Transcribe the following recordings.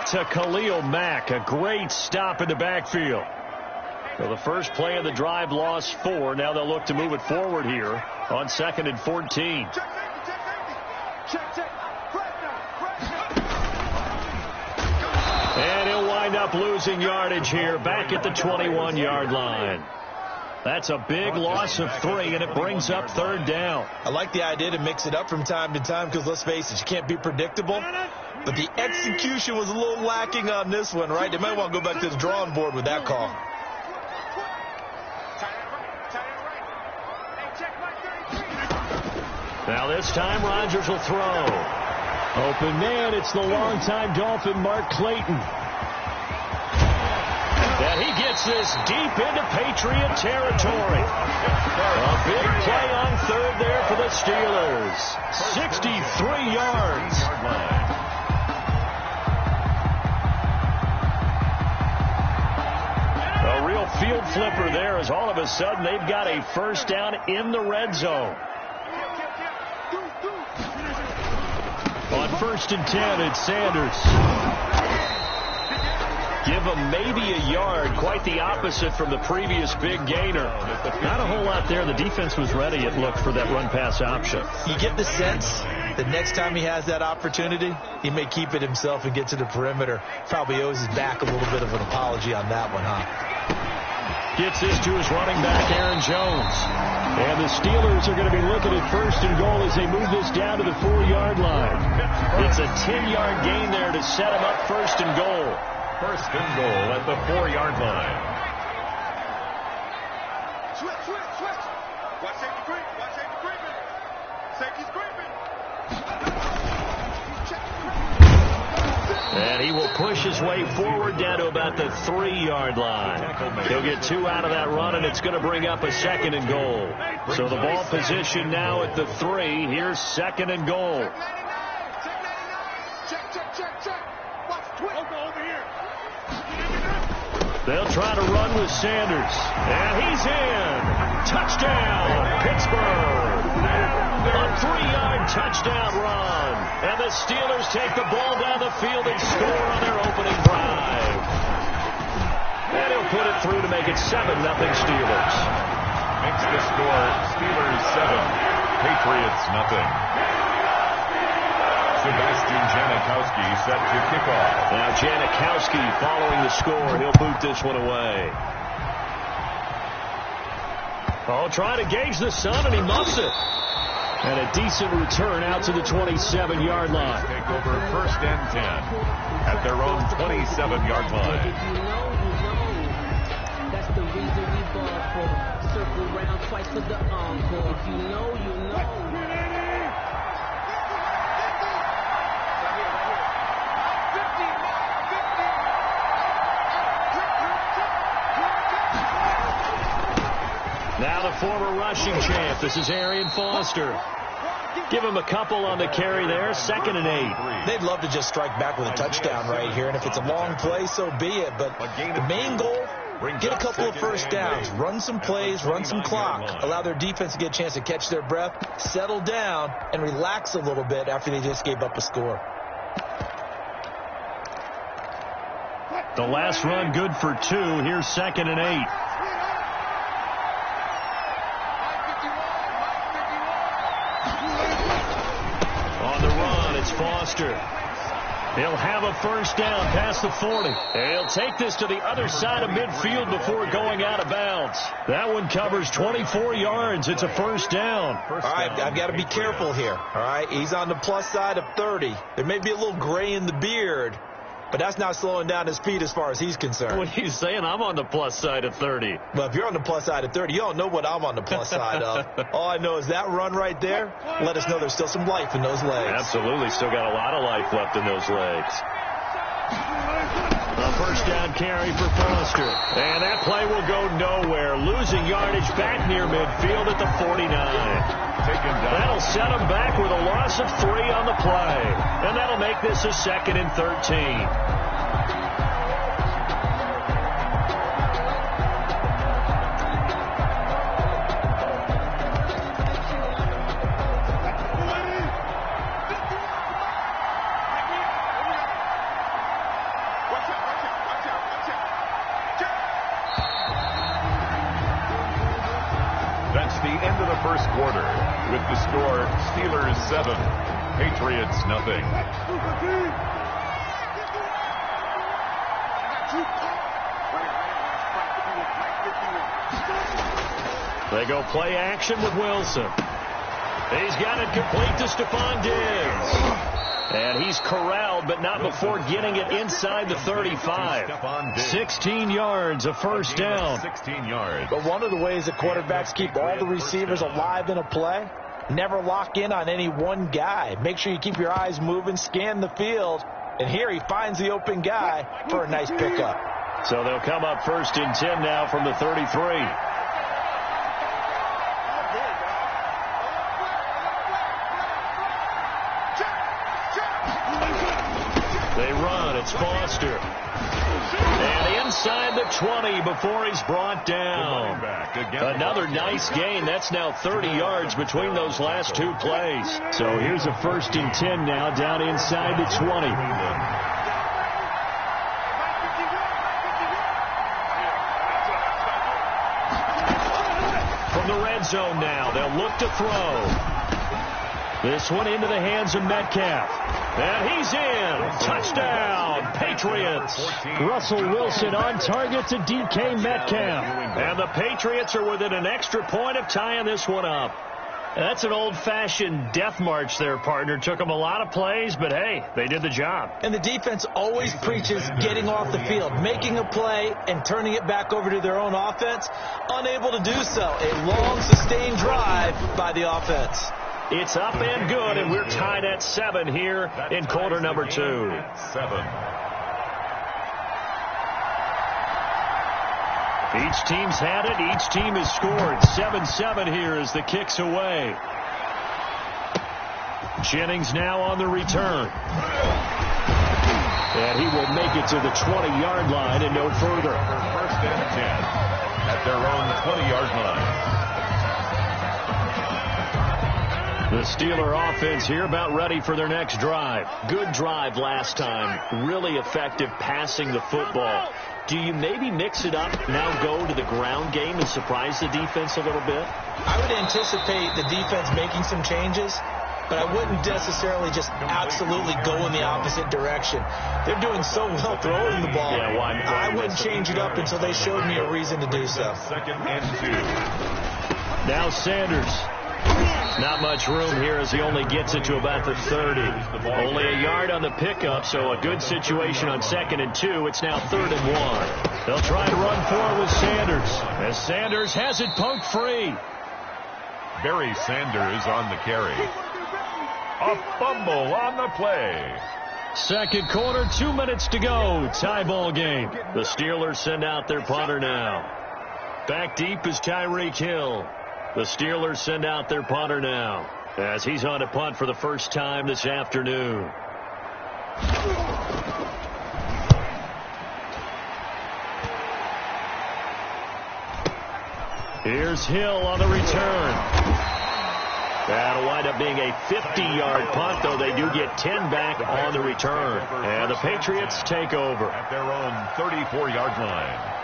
to Khalil Mack. A great stop in the backfield. So the first play of the drive lost 4. Now they'll look to move it forward here on 2nd and 14. And he'll wind up losing yardage here back at the 21-yard line. That's a big loss of 3, and it brings up 3rd down. I like the idea to mix it up from time to time because, let's face it, you can't be predictable. But the execution was a little lacking on this one, right? They might want to go back to the drawing board with that call. Now this time Rodgers will throw. Open man, it's the longtime Dolphin Mark Clayton. And he gets this deep into Patriot territory. A big play on 3rd there for the Steelers. 63 yards. A real field flipper there as all of a sudden they've got a 1st down in the red zone. On 1st and 10, it's Sanders. Give him maybe a yard. Quite the opposite from the previous big gainer. Not a whole lot there. The defense was ready, it looked, for that run-pass option. You get the sense that next time he has that opportunity, he may keep it himself and get to the perimeter. Probably owes his back a little bit of an apology on that one, huh? Gets this to his running back, Aaron Jones. And the Steelers are going to be looking at 1st and goal as they move this down to the 4-yard line. It's a 10-yard gain there to set him up 1st and goal. 1st and goal at the 4-yard line. Switch. Watch safety creeping. Safety's creeping. And he will push his way forward down to about the 3-yard line. He'll get 2 out of that run, and it's going to bring up a 2nd and goal. So the ball position now at the 3. Here's 2nd and goal. Check. Watch, twist. Over here. They'll try to run with Sanders. And he's in. Touchdown, Pittsburgh. A 3-yard touchdown run. And the Steelers take the ball down the field and score on their opening drive. And he'll put it through to make it 7-0 Steelers. Makes the score Steelers 7, Patriots 0. Sebastian Janikowski set to kick off. Now Janikowski following the score. He'll boot this one away. Oh, trying to gauge the sun, and he muffs it. And a decent return out to the 27-yard line. Take over 1st and 10 at their own 27-yard line. That's the reason we ball for. Circle round twice for the encore. If you know, you know. Now the former rushing champ. This is Arian Foster. Give him a couple on the carry there. 2nd and 8. They'd love to just strike back with a touchdown right here. And if it's a long play, so be it. But the main goal, get a couple of 1st downs. Run some plays, run some clock. Allow their defense to get a chance to catch their breath, settle down, and relax a little bit after they just gave up a score. The last run good for 2. Here's 2nd and 8. On the run, it's Foster. He'll have a 1st down past the 40. And he'll take this to the other side of midfield before going out of bounds. That one covers 24 yards. It's a 1st down. All right, I've got to be careful here. All right, he's on the plus side of 30. There may be a little gray in the beard, but that's not slowing down his speed as far as he's concerned. What are you saying? I'm on the plus side of 30. Well, if you're on the plus side of 30, you don't know what I'm on the plus side of. All I know is that run right there let us know there's still some life in those legs. Absolutely. Still got a lot of life left in those legs. A 1st down carry for Foster. And that play will go nowhere. Losing yardage back near midfield at the 49. That'll set him back with a loss of 3 on the play. And that'll make this a 2nd and 13. That's the end of the first quarter. With the score, Steelers 7, Patriots nothing. They go play action with Wilson. He's got it complete to Stephon Diggs. And he's corralled, but not before getting it inside the 35. 16 yards, a first down. 16 yards. But one of the ways that quarterbacks keep all the receivers alive in a play, never lock in on any one guy. Make sure you keep your eyes moving, scan the field. And here he finds the open guy for a nice pickup. So they'll come up 1st and 10 now from the 33. They run. It's Foster. And inside the 20 before he's brought down. Another nice gain. That's now 30 yards between those last two plays. So here's a 1st and 10 now down inside the 20. From the red zone now, they'll look to throw. This one into the hands of Metcalf. And he's in. Touchdown, Patriots. Russell Wilson on target to DK Metcalf. And the Patriots are within an extra point of tying this one up. That's an old-fashioned death march there, partner. Took them a lot of plays, but hey, they did the job. And the defense always preaches getting off the field, making a play, and turning it back over to their own offense. Unable to do so. A long, sustained drive by the offense. It's up and good, and we're tied at 7 here in quarter number 2. 7. Each team's had it. Each team has scored. 7-7 here as the kick's away. Jennings now on the return. And he will make it to the 20-yard line and no further. 1st and 10 at their own 20-yard line. The Steeler offense here about ready for their next drive. Good drive last time. Really effective passing the football. Do you maybe mix it up, now go to the ground game and surprise the defense a little bit? I would anticipate the defense making some changes, but I wouldn't necessarily just absolutely go in the opposite direction. They're doing so well throwing the ball. Yeah, well, I wouldn't change it up until they showed me a reason to do so. 2nd and 2. Now Sanders. Not much room here as he only gets it to about the 30. Only a yard on the pickup, so a good situation on 2nd and 2. It's now 3rd and 1. They'll try to run forward with Sanders, as Sanders has it poked free. Barry Sanders on the carry. A fumble on the play. 2nd quarter, 2 minutes to go. Tie ball game. The Steelers send out their punter now. Back deep is Tyreek Hill. The Steelers send out their punter now as he's on a punt for the first time this afternoon. Here's Hill on the return. That'll wind up being a 50-yard punt, though they do get 10 back on the return. And the Patriots take over at their own 34-yard line.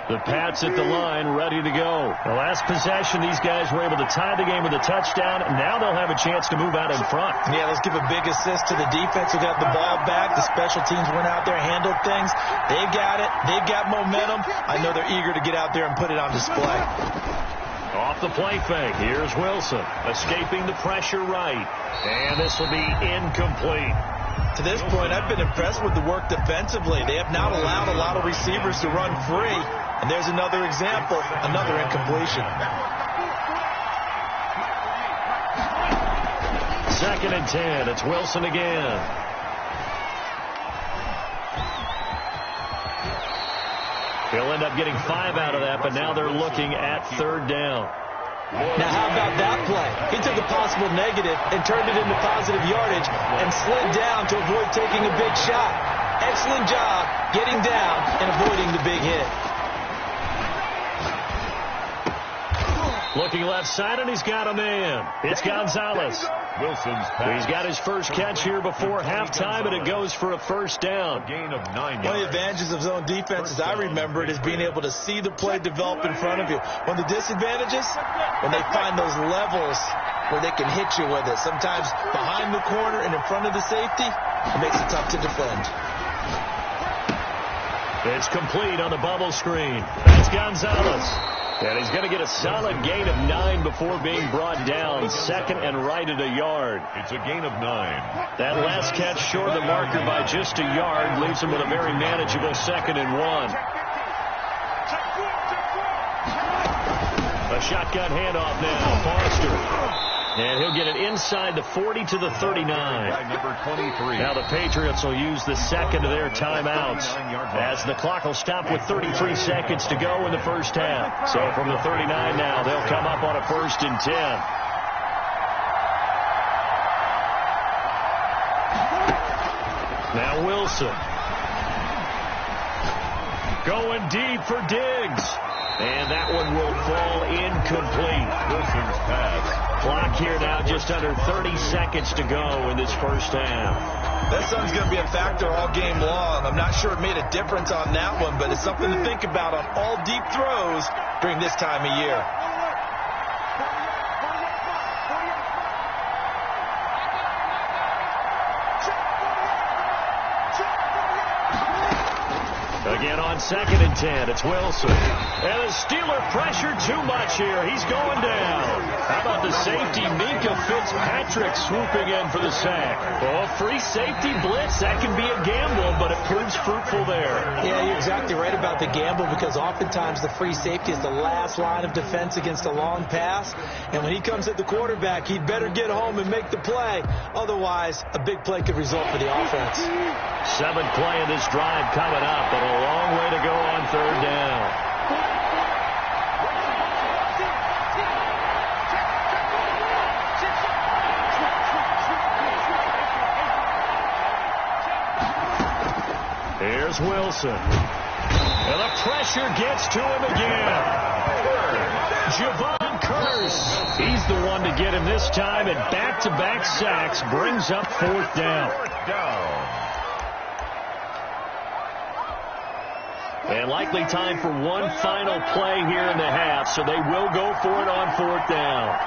The Pats at the line, ready to go. The last possession, these guys were able to tie the game with a touchdown, and now they'll have a chance to move out in front. Yeah, let's give a big assist to the defense who got the ball back. The special teams went out there, handled things. They got it. They've got momentum. I know they're eager to get out there and put it on display. Off the play fake, here's Wilson, escaping the pressure right. And this will be incomplete. To this point, I've been impressed with the work defensively. They have not allowed a lot of receivers to run free. And there's another example, another incompletion. 2nd and 10. It's Wilson again. He'll end up getting 5 out of that, but now they're looking at 3rd down. Now, how about that play? He took a possible negative and turned it into positive yardage and slid down to avoid taking a big shot. Excellent job getting down and avoiding the big hit. Looking left side, and he's got a man. It's Gonzalez. Wilson's pass. He's got his first catch here before halftime, and it goes for a first down. A gain of 9 yards. One of the advantages of zone defense, as I remember it, is being able to see the play develop in front of you. One of the disadvantages, when they find those levels where they can hit you with it. Sometimes behind the corner and in front of the safety, it makes it tough to defend. It's complete on the bubble screen. That's Gonzalez. And he's going to get a solid gain of 9 before being brought down. Second and right at a yard. It's a gain of 9. That last catch short of the marker by just a yard leaves him with a very manageable 2nd and 1. A shotgun handoff now. Foster. And he'll get it inside the 40 to the 39. Number 23. Now the Patriots will use the second of their timeouts as the clock will stop with 33 seconds to go in the first half. So from the 39 now, they'll come up on a 1st and 10. Now Wilson. Going deep for Diggs. And that one will fall incomplete. Wilson's pass. Clock here now, just under 30 seconds to go in this first half. That sun's going to be a factor all game long. I'm not sure it made a difference on that one, but it's something to think about on all deep throws during this time of year. Again on 2nd and 10, it's Wilson. And the Steeler pressure too much here. He's going down. How about the safety, Minka Fitzpatrick, swooping in for the sack? Well, free safety blitz, that can be a gamble, but it proves fruitful there. Yeah, you're exactly right about the gamble, because oftentimes the free safety is the last line of defense against a long pass. And when he comes at the quarterback, he'd better get home and make the play. Otherwise, a big play could result for the offense. 7th play of this drive coming up, but a long way to go on 3rd down. Here's Wilson. And the pressure gets to him again. Javon Curse. He's the one to get him this time, and back-to-back sacks brings up 4th down. And likely time for one final play here in the half, so they will go for it on 4th down.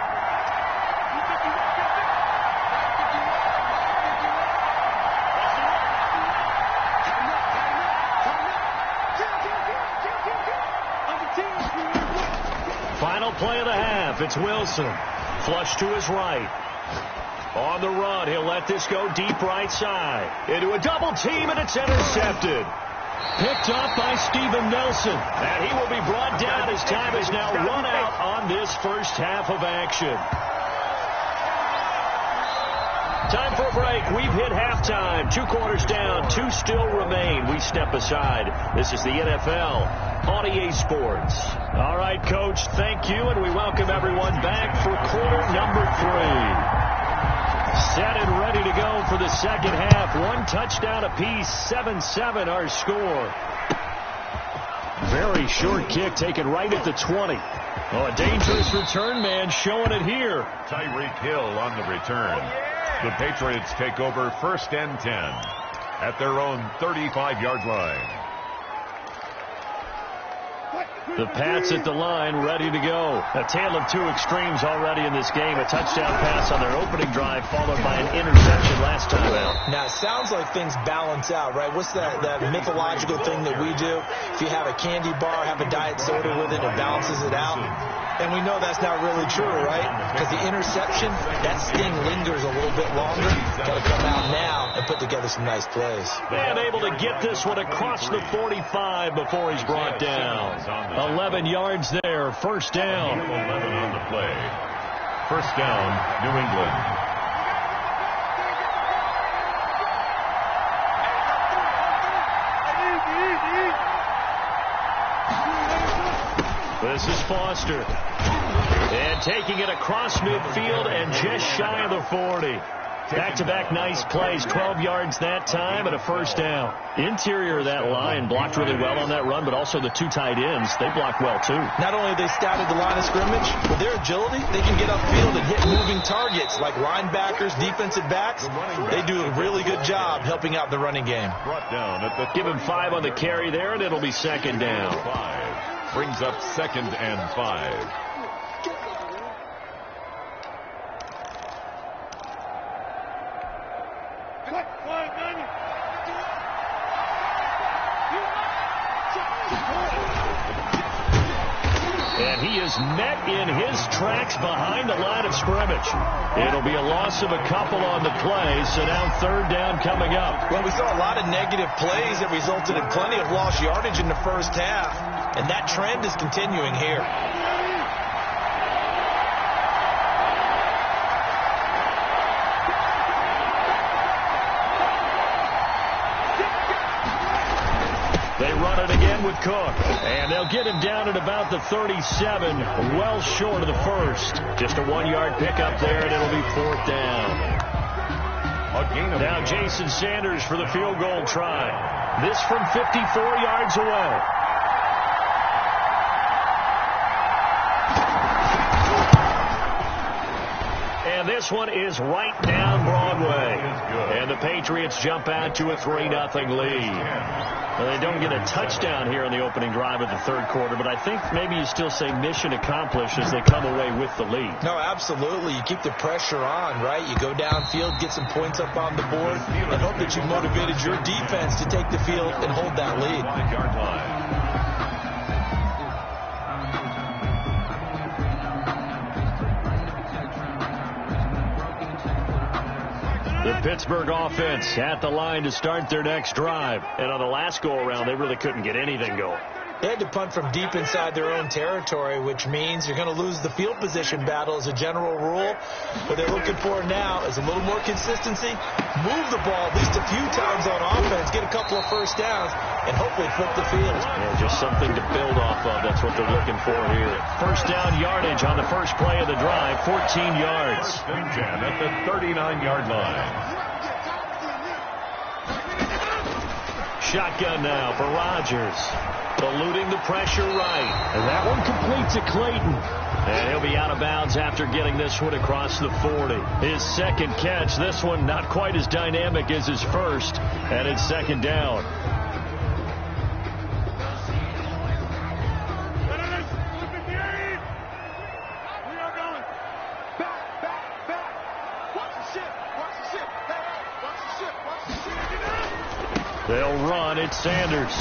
Final play of the half. It's Wilson. Flush to his right. On the run, he'll let this go deep right side. Into a double team, and it's intercepted. Picked up by Steven Nelson. And he will be brought down as time is now run out on this first half of action. Time for a break. We've hit halftime. 2 quarters down. 2 still remain. We step aside. This is the NFL on EA Sports. All right, Coach, thank you, and we welcome everyone back for quarter number 3. Set and ready to go for the second half. 1 touchdown apiece. 7-7 our score. Very short kick taken right at the 20. Oh, a dangerous return man showing it here. Tyreek Hill on the return. The Patriots take over 1st and 10 at their own 35-yard line. The Pats at the line, ready to go. A tale of 2 extremes already in this game. A touchdown pass on their opening drive, followed by an interception last time out. Now, it sounds like things balance out, right? What's that mythological thing that we do? If you have a candy bar, have a diet soda with it, it balances it out. And we know that's not really true, right? Because the interception, that sting lingers a little bit longer. Got to come out now and put together some nice plays. And able to get this one across the 45 before he's brought down. 11 yards there, 1st down. 11 on the play. 1st down, New England. This is Foster. And taking it across midfield and just shy of the 40. Back-to-back nice plays, 12 yards that time and a first down. Interior of that line blocked really well on that run, but also the two tight ends, they blocked well too. Not only have they scouted the line of scrimmage, with their agility, they can get upfield and hit moving targets like linebackers, defensive backs. They do a really good job helping out the running game. Brought down at the Give him 5 on the carry there, and it'll be second down. 5. Brings up 2nd and 5. And he is met in his tracks behind the line of scrimmage. It'll be a loss of a couple on the play, so now third down coming up. Well, we saw a lot of negative plays that resulted in plenty of lost yardage in the first half, and that trend is continuing here. They run it again with Cook, and they'll get him down at about the 37, well short of the first. Just a 1-yard pickup there, and it'll be fourth down. Now Jason Sanders for the field goal try. This from 54 yards away. And this one is right down Broadway. And the Patriots jump out to a 3-0 lead. Well, they don't get a touchdown here in the opening drive of the third quarter, but I think maybe you still say mission accomplished as they come away with the lead. No, absolutely. You keep the pressure on, right? You go downfield, get some points up on the board, and hope that you motivated your defense to take the field and hold that lead. 5-yard line. The Pittsburgh offense at the line to start their next drive. And on the last go-around, they really couldn't get anything going. They had to punt from deep inside their own territory, which means you're going to lose the field position battle as a general rule. What they're looking for now is a little more consistency, move the ball at least a few times on offense, get a couple of first downs, and hopefully flip the field. Yeah, just something to build off of. That's what they're looking for here. First down yardage on the first play of the drive, 14 yards. First and 10 at the 39-yard line. Shotgun now for Rodgers. Eluding the pressure right. And that one completes to Clayton. And he'll be out of bounds after getting this one across the 40. His second catch. This one not quite as dynamic as his first. And it's second down. They'll run. It's Sanders.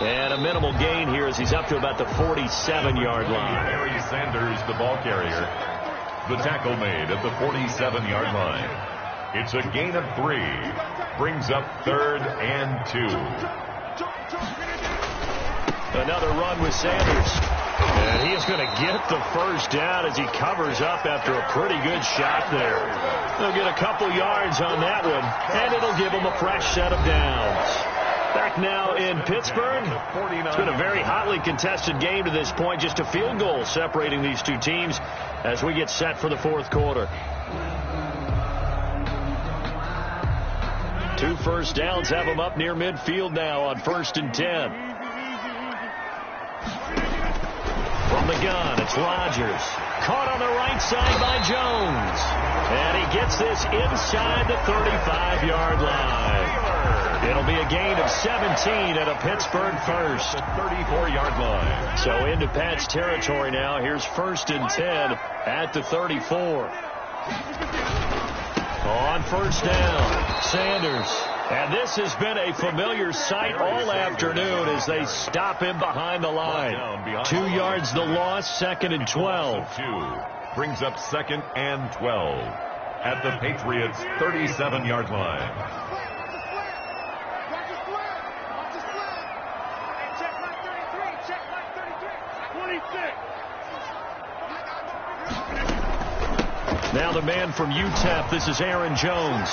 And a minimal gain here as he's up to about the 47-yard line. Barry Sanders, the ball carrier. The tackle made at the 47-yard line. It's a gain of 3. Brings up 3rd and 2. Another run with Sanders. And he is going to get the first down as he covers up after a pretty good shot there. They'll get a couple yards on that one, and it'll give them a fresh set of downs. Back now in Pittsburgh. It's been a very hotly contested game to this point. Just a field goal separating these two teams as we get set for the fourth quarter. 2 first downs have them up near midfield now on 1st and 10. From the gun, it's Rodgers. Caught on the right side by Jones. And he gets this inside the 35-yard line. It'll be a gain of 17 at a Pittsburgh first. 34-yard line. So into Pat's territory now. Here's 1st and 10 at the 34. On first down, Sanders. And this has been a familiar sight all afternoon as they stop him behind the line. 2 yards the loss, 2nd and 12. Brings up 2nd and 12 at the Patriots' 37-yard line. Now the man from UTEP, this is Aaron Jones.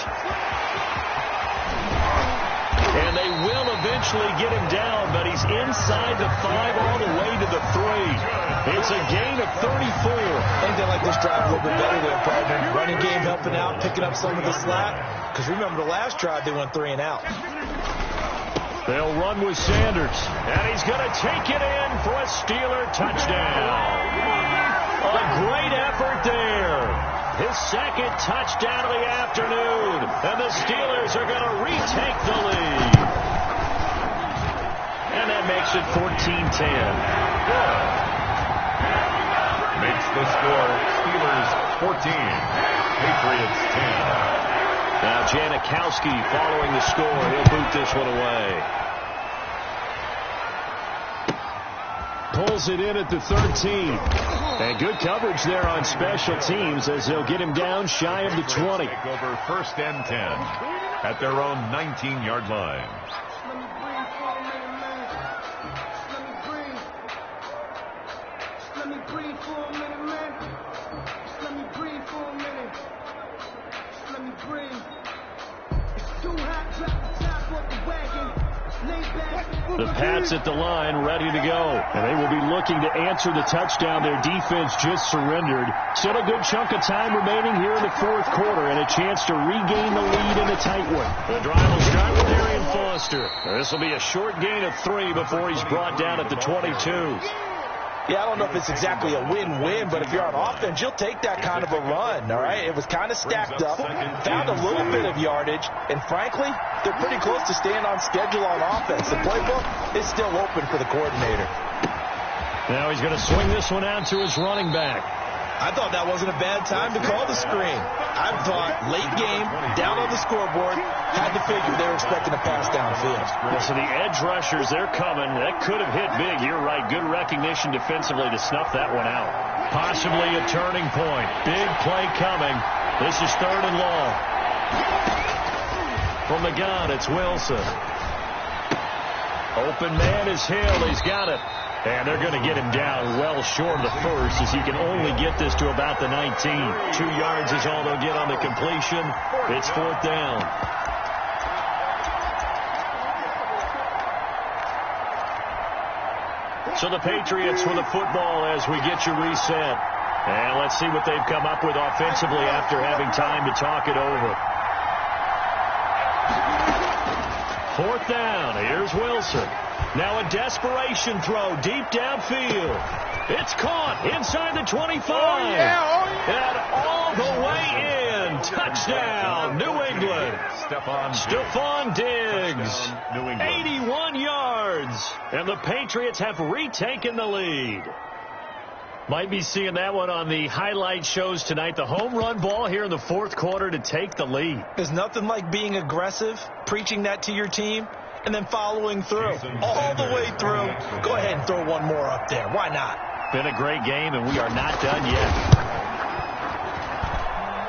And they will eventually get him down, but he's inside the 5 all the way to the 3. It's a gain of 34. I think they like this drive a little bit better there, partner. Running game helping out, picking up some of the slack. Because remember the last drive, they went 3 and out. They'll run with Sanders. And he's going to take it in for a Steeler touchdown. A great effort there. His second touchdown of the afternoon. And the Steelers are going to retake the lead. And that makes it 14-10. Makes the score Steelers 14, Patriots 10. Now Janikowski following the score. He'll boot this one away. Pulls it in at the 13. And good coverage there on special teams as they'll get him down shy of the 20. Take over 1st and 10 at their own 19-yard line. The Pats at the line, ready to go. And they will be looking to answer the touchdown their defense just surrendered. Still a good chunk of time remaining here in the 4th quarter and a chance to regain the lead in a tight one. The drive will start with Arian Foster. This will be a short gain of 3 before he's brought down at the 22. Yeah, I don't know if it's exactly a win-win, but if you're on offense, you'll take that kind of a run, all right? It was kind of stacked up, found a little bit of yardage, and frankly, they're pretty close to staying on schedule on offense. The playbook is still open for the coordinator. Now he's going to swing this one out to his running back. I thought that wasn't a bad time to call the screen. I thought late game, down on the scoreboard, had to figure they were expecting a pass downfield. Well, so the edge rushers, they're coming. That could have hit big. You're right. Good recognition defensively to snuff that one out. Possibly a turning point. Big play coming. This is 3rd and long. From the gun, it's Wilson. Open man is Hill. He's got it. And they're going to get him down well short of the first as he can only get this to about the 19. 2 yards is all they'll get on the completion. It's 4th down. So the Patriots with the football as we get you reset. And let's see what they've come up with offensively after having time to talk it over. 4th down. Here's Wilson. Now a desperation throw deep downfield. It's caught inside the 25. And all the way in. Touchdown, New England. Stephon Diggs. 81 yards. And the Patriots have retaken the lead. Might be seeing that one on the highlight shows tonight. The home run ball here in the 4th quarter to take the lead. There's nothing like being aggressive, preaching that to your team, and then following through all the way through. Go ahead and throw one more up there. Why not? Been a great game, and we are not done yet.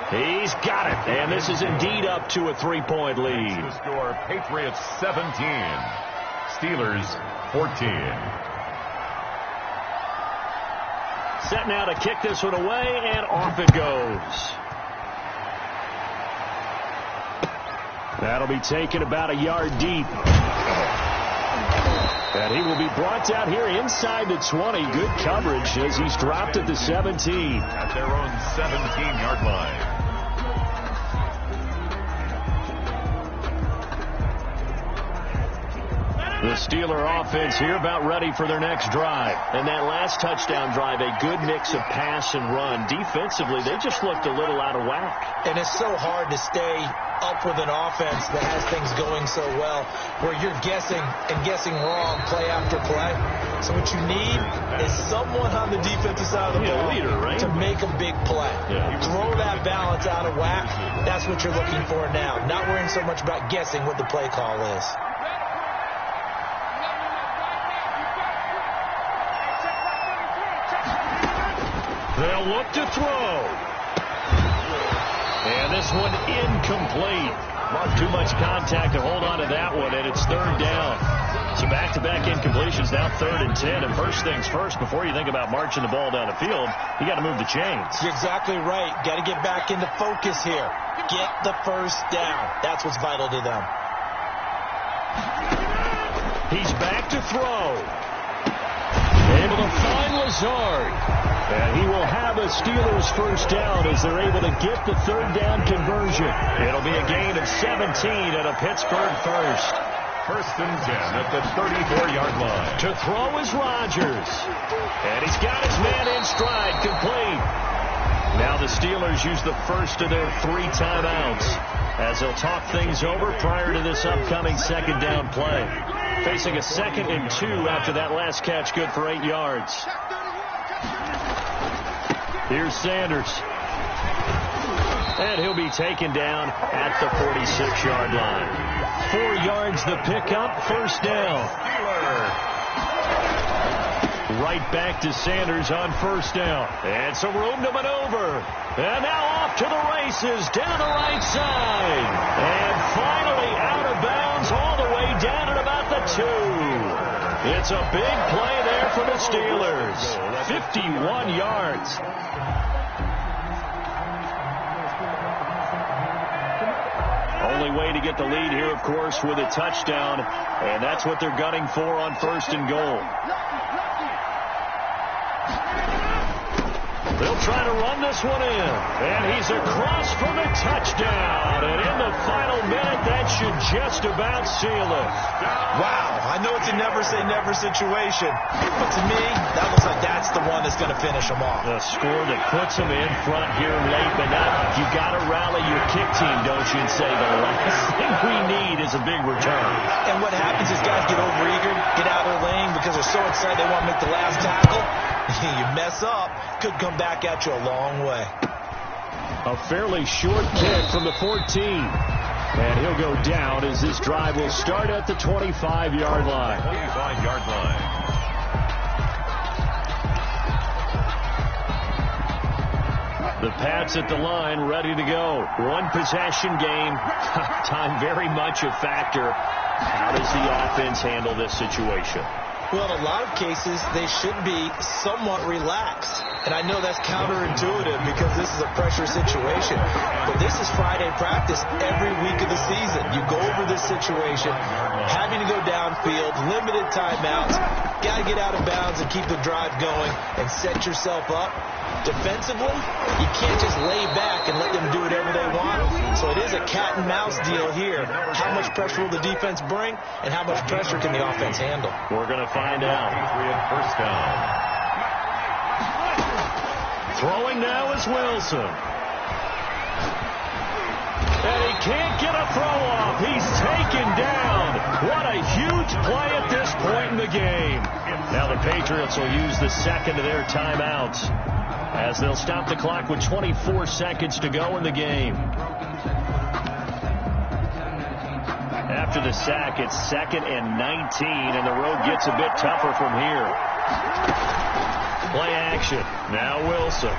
He's got it, and this is indeed up to a 3-point lead. The score, Patriots 17, Steelers 14. Set now to kick this one away, and off it goes. That'll be taken about a yard deep. And he will be brought down here inside the 20. Good coverage as he's dropped at the 17. At their own 17-yard line. The Steeler offense here about ready for their next drive. And that last touchdown drive, a good mix of pass and run. Defensively, they just looked a little out of whack. And it's so hard to stay up with an offense that has things going so well, where you're guessing and guessing wrong play after play. So what you need is someone on the defensive side of the ball leader, right? to make a big play. Throw that balance out of whack. That's what you're looking for now. Not worrying so much about guessing what the play call is. They'll look to throw. And this one incomplete. Too much contact to hold on to that one, and it's 3rd down. So back-to-back incompletions, now 3rd and 10. And first things first, before you think about marching the ball down the field, you got to move the chains. You're exactly right. Got to get back into focus here. Get the first down. That's what's vital to them. He's back to throw. Able to find Lazard. And he will have a Steelers first down as they're able to get the third down conversion. It'll be a gain of 17 and a Pittsburgh first. First and 10 at the 34-yard line. To throw is Rodgers. And he's got his man in stride, complete. Now the Steelers use the first of their 3 timeouts as they'll talk things over prior to this upcoming second down play. Facing a 2nd and 2 after that last catch, good for 8 yards. Here's Sanders. And he'll be taken down at the 46-yard line. 4 yards the pickup, first down. Right back to Sanders on first down. And some room to maneuver. And now off to the races down the right side. And finally out of bounds all the way down at about the 2. It's a big play there for the Steelers. 51 yards. Only way to get the lead here, of course, with a touchdown. And that's what they're gunning for on first and goal. They'll try to run this one in. And he's across for the touchdown. And in the final minute, that should just about seal it. Wow, I know it's a never-say-never situation. But to me, that looks like that's the one that's going to finish them off. A score that puts them in front here late, but now you got to rally your kick team, don't you, and say the last thing we need is a big return. And what happens is guys get overeager, get out of their lane because they're so excited they want to make the last tackle. You mess up, could come back at you a long way. A fairly short kick from the 14. And he'll go down as this drive will start at the 25-yard line. 25-yard line. The Pats at the line, ready to go. One possession game. Time very much a factor. How does the offense handle this situation? Well, in a lot of cases, they should be somewhat relaxed. And I know that's counterintuitive because this is a pressure situation. But this is Friday practice every week of the season. You go over this situation, having to go downfield, limited timeouts, got to get out of bounds and keep the drive going and set yourself up. Defensively, you can't just lay back and let them do whatever they want. So it is a cat and mouse deal here. How much pressure will the defense bring, and how much pressure can the offense handle? We're going to find out. First down. Throwing now is Wilson. And he can't get a throw off. He's taken down. What a huge play at this point in the game. Now the Patriots will use the second of their timeouts as they'll stop the clock with 24 seconds to go in the game. After the sack, it's 2nd and 19, and the road gets a bit tougher from here. Play action. Now Wilson.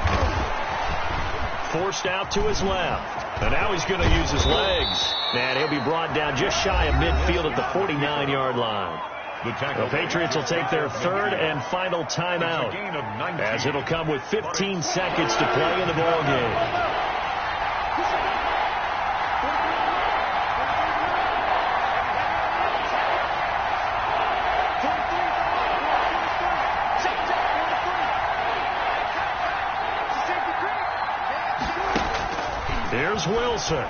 Forced out to his left. And now he's going to use his legs. And he'll be brought down just shy of midfield at the 49-yard line. The Patriots will take their third and final timeout as it'll come with 15 seconds to play in the ball game. Here's Wilson.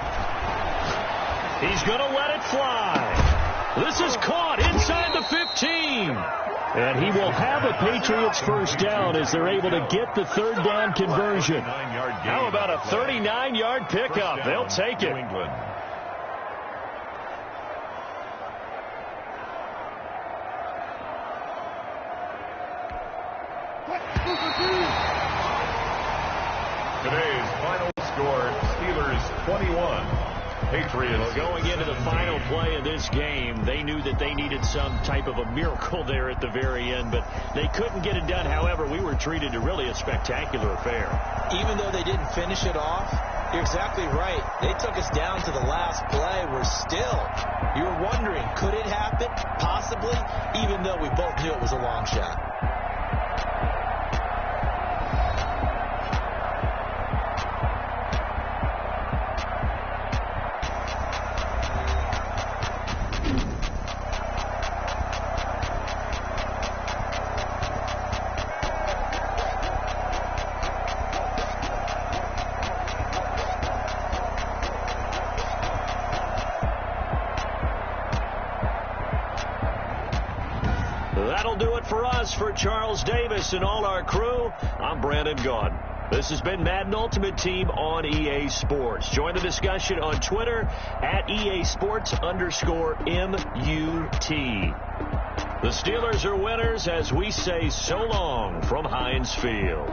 He's going to let it fly. This is caught inside the 15. And he will have a Patriots first down as they're able to get the third down conversion. How about a 39-yard pickup? They'll take it. Today's final score, Steelers 21. Patriots. Well, going into the final play of this game, they knew that they needed some type of a miracle there at the very end, but they couldn't get it done. However, we were treated to really a spectacular affair. Even though they didn't finish it off, you're exactly right. They took us down to the last play. We're still, you were wondering, could it happen? Possibly, even though we both knew it was a long shot. us for Charles Davis and all our crew, I'm Brandon Gaudin. This has been Madden Ultimate Team on EA Sports. Join the discussion on Twitter at EA Sports_MUT. The Steelers are winners as we say so long from Heinz Field.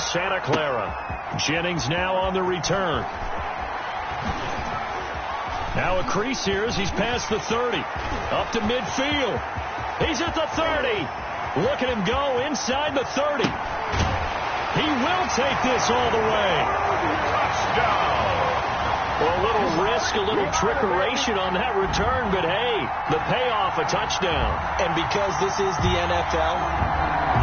Santa Clara. Jennings now on the return. Now a crease here as he's past the 30. Up to midfield. He's at the 30. Look at him go inside the 30. He will take this all the way. Touchdown. Well, a little risk, a little trickeration on that return, but hey, the payoff, a touchdown. And because this is the NFL,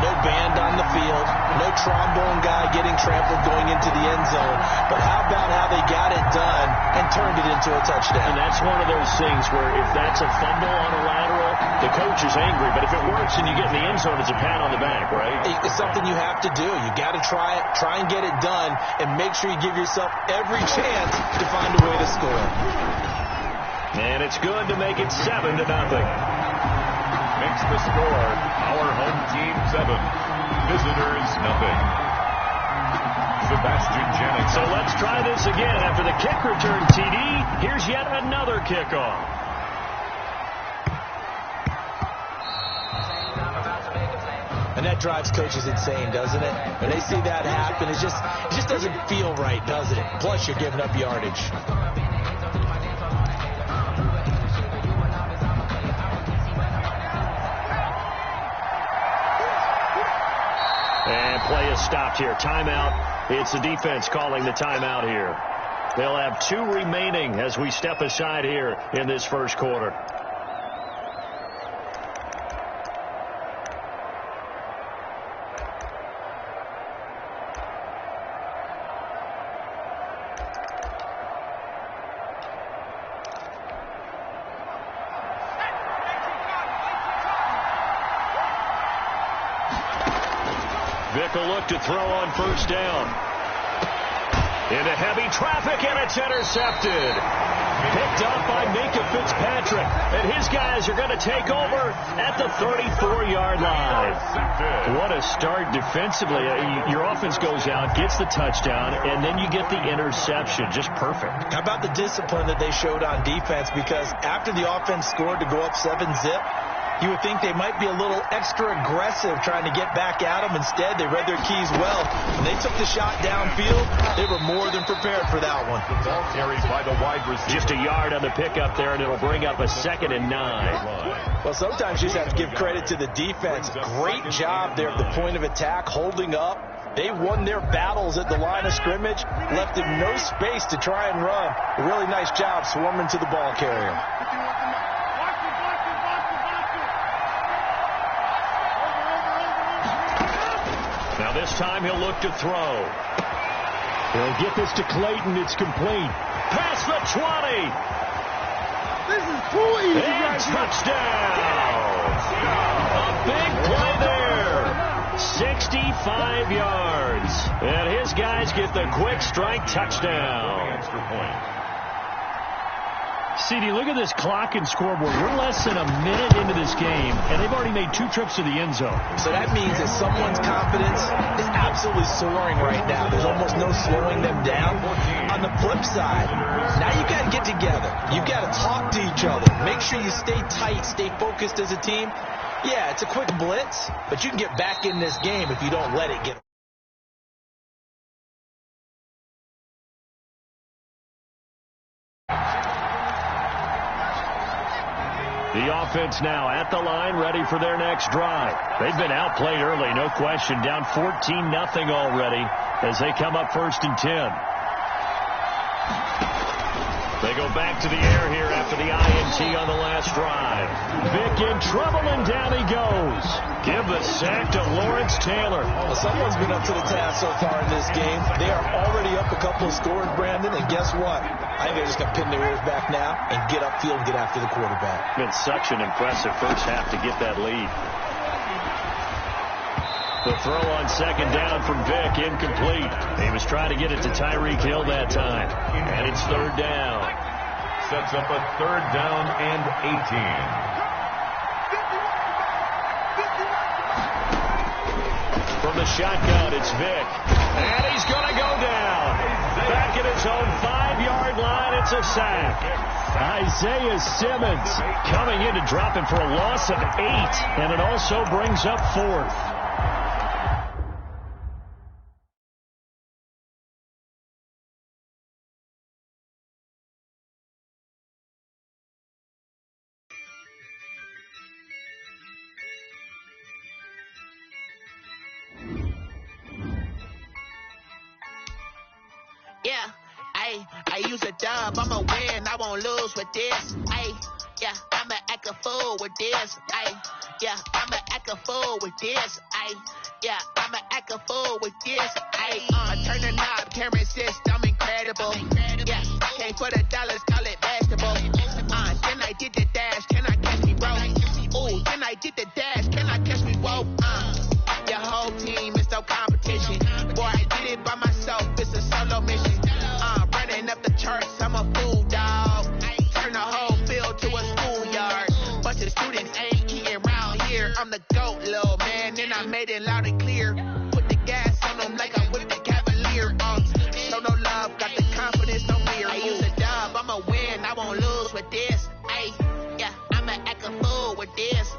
no band on the field, no trombone guy getting trampled going into the end zone. But how about how they got it done and turned it into a touchdown? And that's one of those things where if that's a fumble on a lateral, the coach is angry. But if it works and you get in the end zone, it's a pat on the back, right? It's something you have to do. You got to try it, try and get it done, and make sure you give yourself every chance to find a way to score. And it's good to make it 7-0. Makes the score our home team 7, visitors nothing. Sebastian Jennings. So let's try this again. After the kick return TD, here's yet another kickoff. And that drives coaches insane, doesn't it? When they see that happen, it just doesn't feel right, does it? Plus, you're giving up yardage. And play is stopped here. Timeout. It's the defense calling the timeout here. They'll have 2 remaining as we step aside here in this first quarter. Vic will look to throw on first down. Into heavy traffic, and it's intercepted. Picked up by Minka Fitzpatrick. And his guys are going to take over at the 34-yard line. What a start defensively. Your offense goes out, gets the touchdown, and then you get the interception. Just perfect. How about the discipline that they showed on defense? Because after the offense scored to go up 7-zip, you would think they might be a little extra aggressive trying to get back at them. Instead, they read their keys well. When they took the shot downfield, they were more than prepared for that one. The ball carried by the wide receiver. Just a yard on the pickup there, and it'll bring up a 2nd and 9. Well, sometimes you just have to give credit to the defense. Great job there at the point of attack, holding up. They won their battles at the line of scrimmage, left them no space to try and run. A really nice job swarming to the ball carrier. Now this time he'll look to throw. He'll get this to Clayton. It's complete. Past the 20. This is too easy. And touchdown. A big play there. 65 yards. And his guys get the quick strike touchdown. Extra point. CD, look at this clock and scoreboard. We're less than a minute into this game, and they've already made 2 trips to the end zone. So that means that someone's confidence is absolutely soaring right now. There's almost no slowing them down. On the flip side, now you got to get together. You've got to talk to each other. Make sure you stay tight, stay focused as a team. Yeah, it's a quick blitz, but you can get back in this game if you don't let it get. The offense now at the line, ready for their next drive. They've been outplayed early, no question. Down 14-0 already as they come up 1st and 10. They go back to the air here after the INT on the last drive. Vic in trouble, and down he goes. Give the sack to Lawrence Taylor. Well, someone's been up to the task so far in this game. They are already up a couple of scores, Brandon, and guess what? I think they're just going to pin their ears back now and get upfield and get after the quarterback. Been such an impressive first half to get that lead. The throw on 2nd down from Vic, incomplete. He was trying to get it to Tyreek Hill that time. And it's 3rd down. Sets up a 3rd down and 18. From the shotgun, it's Vic. And he's going to go down. Back at his own 5-yard line, it's a sack. Isaiah Simmons coming in to drop him for a loss of 8. And it also brings up 4th. Yeah, I use a dub, I'ma win, I won't lose with this. Yeah, I'ma act a fool with this. Yeah, I'ma act a fool with this. Yeah, I'ma act a fool with this. I turn the knob, can't resist, I'm incredible. Yeah, came for the dollars, call it basketball. Then I did the dash, can I catch me, bro? Ooh, then I did the dash, can I catch me, whoa? Your whole team is no competition. Boy, I did it by myself, it's a solo mission. Running up the charts, I'm a fool, dog. Turn the whole field to a schoolyard. Bunch of students ain't eating round here. I'm the GOAT, little man, and I made it loud and clear. Put the gas on them like I'm with the Cavalier. Show no love, got the confidence, no fear. I use a dub, I'ma win, I won't lose with this. Yeah, I'ma act a fool with this.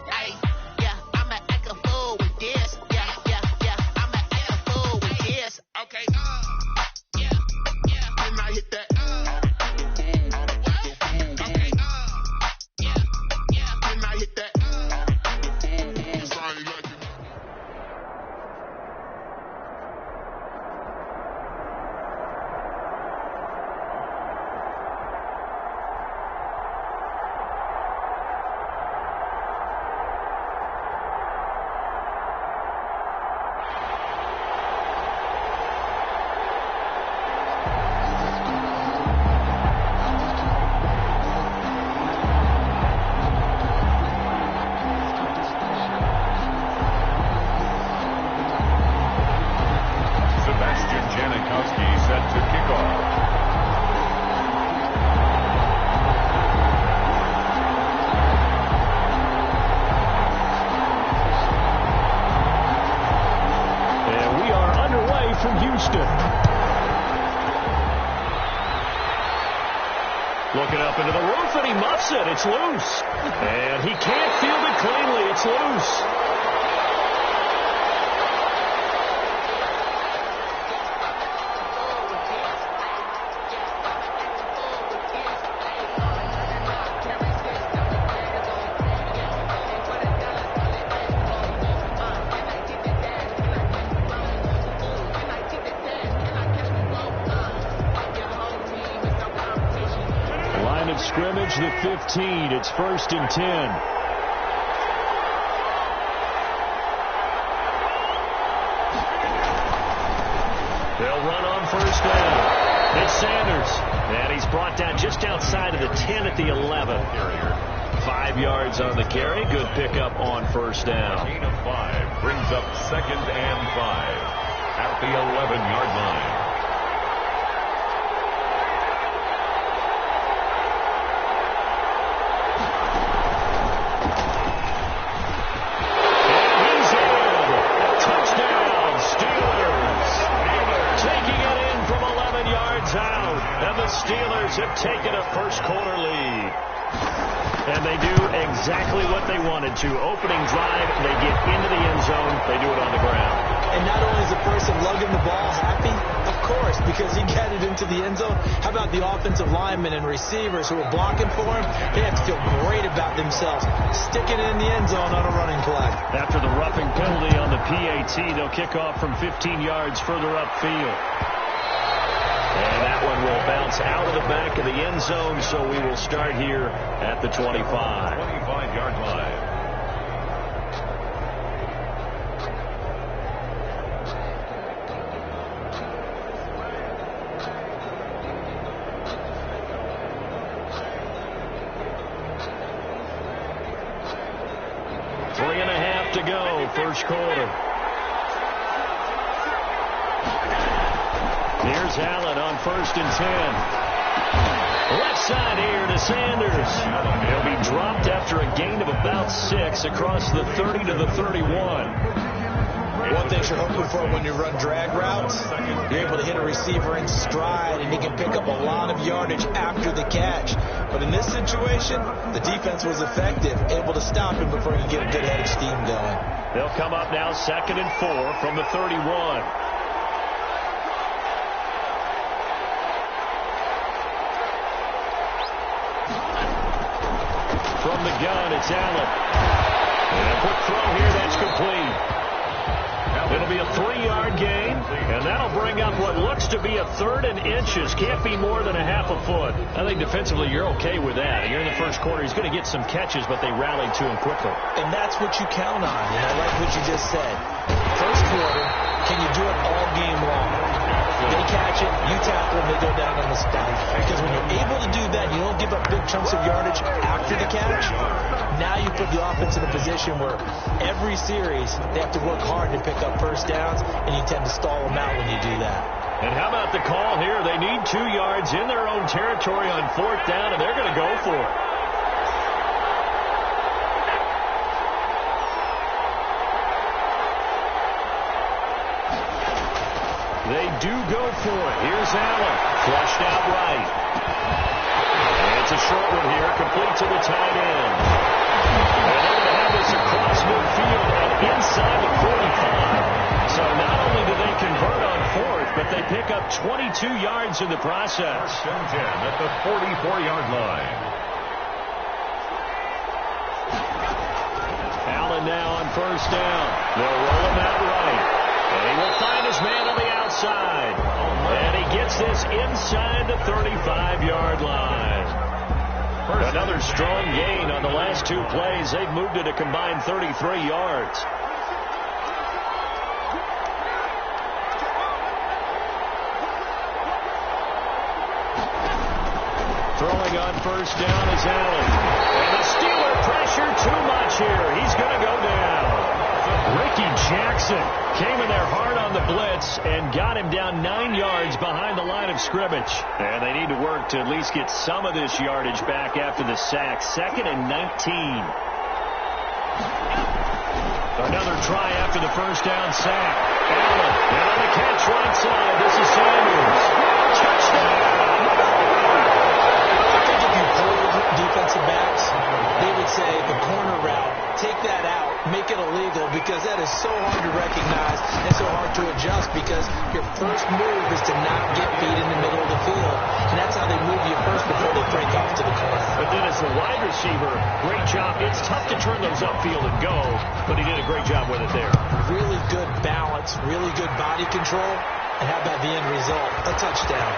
Yeah, I'ma act a fool with this. Yeah, I'ma act a fool with this. Okay. And I hit that. Okay. And I hit that. Looking up into the roof, and he muffs it. It's loose. And he can't field it cleanly. It's loose. Scrimmage the 15. It's 1st and 10. They'll run on 1st down. It's Sanders. And he's brought down just outside of the 10 at the 11. 5 yards on the carry. Good pickup on 1st down. Gain of 5 brings up 2nd and 5 at the 11-yard line. Steelers have taken a first-quarter lead. And they do exactly what they wanted to. Opening drive, they get into the end zone. They do it on the ground. And not only is the person lugging the ball happy, of course, because he got it into the end zone. How about the offensive linemen and receivers who are blocking for him? They have to feel great about themselves, sticking it in the end zone on a running play. After the roughing penalty on the PAT, they'll kick off from 15 yards further upfield. And that one will bounce out of the back of the end zone, so we will start here at the 25. 25-yard line. Three and a half to go, first quarter. Here's Allen on 1st and 10. Left side here to Sanders. He'll be dropped after a gain of about 6 across the 30 to the 31. One thing you're hoping for when you run drag routes, you're able to hit a receiver in stride, and he can pick up a lot of yardage after the catch. But in this situation, the defense was effective, able to stop him before he could get a good head of steam going. They'll come up now 2nd and 4 from the 31. From the gun, it's Allen. And a quick throw here, that's complete. It'll be a 3-yard gain, and that'll bring up what looks to be a 3rd and inches. Can't be more than a half a foot. I think defensively you're okay with that. You're in the first quarter. He's going to get some catches, but they rallied to him quickly. And that's what you count on. And I like what you just said. First quarter, can you do it all game long? They catch it, you tackle them, they go down on the spot. Because when you're able to do that, you don't give up big chunks of yardage after the catch. Now you put the offense in a position where every series they have to work hard to pick up first downs, and you tend to stall them out when you do that. And how about the call here? They need 2 yards in their own territory on 4th down, and they're going to go for it. They do go for it. Here's Allen. Flushed out right. And it's a short one here. Complete to the tight end. And they're going to have this across midfield and inside the 45. So not only do they convert on 4th, but they pick up 22 yards in the process. 1st and 10 at the 44-yard line. Allen now on 1st down. They'll roll him out right. And he will find his man on the outside. And he gets this inside the 35-yard line. Another strong gain on the last 2 plays. They've moved it a combined 33 yards. Throwing on 1st down is Allen. And the Steeler pressure too much here. He's going to go down. Ricky Jackson came in there hard on the blitz and got him down 9 yards behind the line of scrimmage. And they need to work to at least get some of this yardage back after the sack. 2nd and 19. Another try after the 1st down sack. Allen, and on the catch right side, this is Sanders. Touchdown! defensive backs, they would say the corner route, take that out, make it illegal, because that is so hard to recognize and so hard to adjust, because your first move is to not get beat in the middle of the field. And that's how they move you first before they break off to the corner. But then as the wide receiver, great job. It's tough to turn those upfield and go, but he did a great job with it there. Really good balance, really good body control, and how about the end result? A touchdown.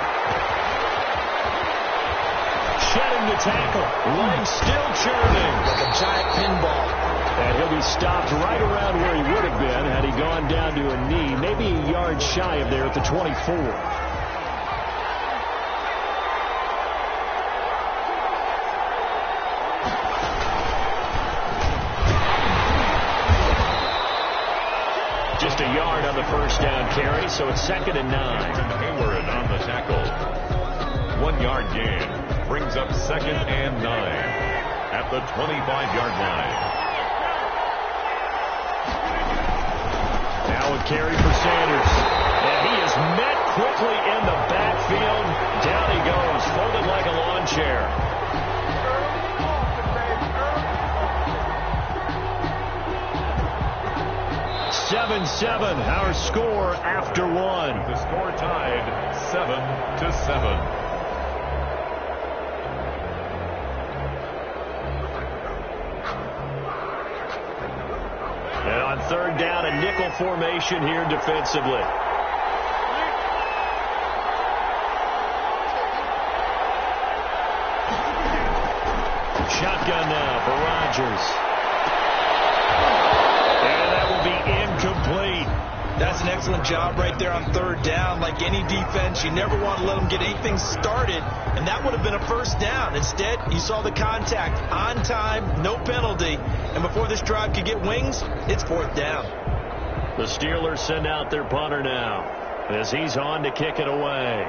Shedding the tackle. Legs still churning. Like a giant pinball. And he'll be stopped right around where he would have been had he gone down to a knee, maybe a yard shy of there at the 24. Just a yard on the first down carry, so it's 2nd and 9. Hayward on the tackle. 1 yard gain brings up 2nd and 9 at the 25-yard line. Now a carry for Sanders. And he is met quickly in the backfield. Down he goes, folded like a lawn chair. Seven, our score after 1. The score tied 7-7. And on 3rd down, a nickel formation here defensively. Shotgun now for Rodgers. And that will be incomplete. That's an excellent job right there on 3rd down. Like any defense, you never want to let them get anything started, and that would have been a first down. Instead, you saw the contact on time, no penalty, and before this drive could get wings, it's 4th down. The Steelers send out their punter now as he's on to kick it away.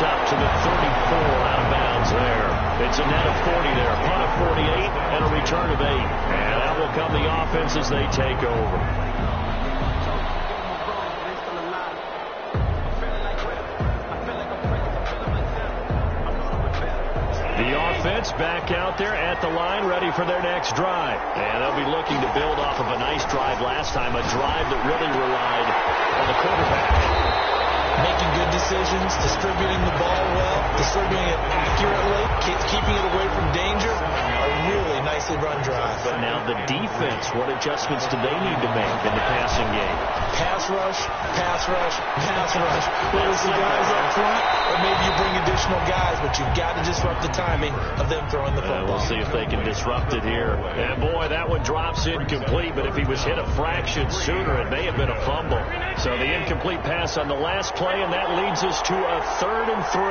Up to the 34 out of bounds there. It's a net of 40 there. Punt of 48 and a return of 8. And that will come the offense as they take over. The offense back out there at the line, ready for their next drive. And they'll be looking to build off of a nice drive last time, a drive that really relied on the quarterback. Making good decisions, distributing the ball well, distributing it accurately, keeping it away from danger. A really nicely run drive. But now the defense, what adjustments do they need to make in the passing game? Pass rush, pass rush, pass rush. Whether it's the guys up front, or maybe you bring additional guys, but you've got to disrupt the timing of them throwing the football. We'll see if they can disrupt it here. And boy, that one drops incomplete, but if he was hit a fraction sooner, it may have been a fumble. So the incomplete pass on the last play, and that leads us to a 3rd and 3.